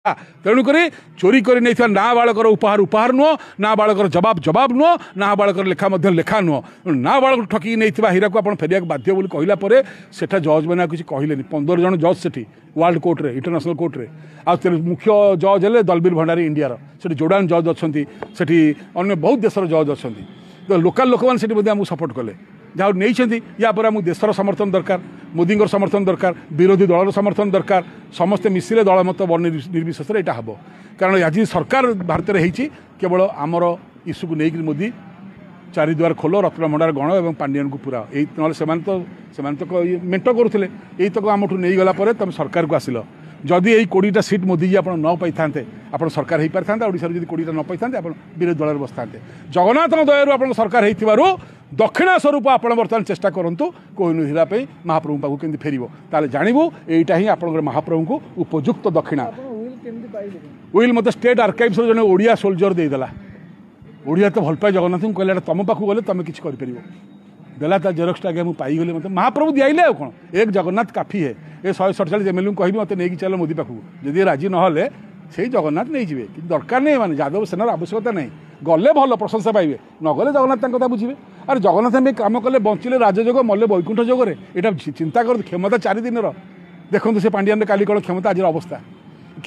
तेणुक चोरी कर नाबाड़कर उपहार उपहार नुह नाबाड़कर जवाब जवाब नुह नाबाड़कर लेखा लेखा नुह नाबाड़क ठकी नहीं हीरा को आप फेरिया बाध्य बोली कहला सेठा जज मैंने किसी कहले 15 जन जज से वर्ल्ड कोर्ट रे इंटरनेशनल कोर्ट रे मुख्य जज है दलबीर भंडारी इंडिया से जोर्डान जज अच्छा से अन्य बहुत देशर जज अच्छा तो लोकाल लोक मैंने सपोर्ट कले जहाँ नहीं या पर आम देशर समर्थन दरकार मोदी समर्थन दरकार विरोधी दलर समर्थन दरकार समस्ते मिसिले दल मत निर्विशेष यहाँ हम कारण आज सरकार भारत में होती केवल आमर इश्यू को लेकिन मोदी चारिद्वार खोल रत्न भंडार गण और पांडियन को पूरा यही ना तो मेट करुले यही तक आम नहीं गला तुम सरकार को आसिल जदि यही 20टा सीट मोदी जी आप न पाई था आप सरकार हो पारि था ओडिशा जब 20टा न पाई था विरोधी दल बस था जगन्नाथ दयारू आप सरकार हो दक्षिणा स्वरूप आप बर्तमान चेष्टा करूँ कोहिनूर हीरापाई महाप्रभु पाक केमती फेर ताले जानू यहीटा ही आप महाप्रभु को उपयुक्त दक्षिणा विल मत स्टेट आर्काइव्स जन ओडिया सोल्जर देदेला ओडिया तो भल पाए जगन्नाथ को कहला तुम पाखु गले तुम किसी कर देला जेरक्सटा आगे मुझे पाईगली मतलब महाप्रभु दिखाइले कौन एक जगन्नाथ काफी है ये 147 एमएलए को कहि मत नहीं चल मोदी पाखु जदि राजी नहले से जगन्नाथ नहीं जी दरकार नहीं माने यादव सेनार आवश्यकता नहीं गले भल प्रशंसा पाइबे नगले जगन्नाथ कथा बुझे अरे जगन्नाथ में काम कले बंचिले राजयोग मल्ले वैकुंठ जोगरे यहाँ चिंता कर क्षमता 4 दिन देखो से पांडियान काली कौन क्षमता आज अवस्था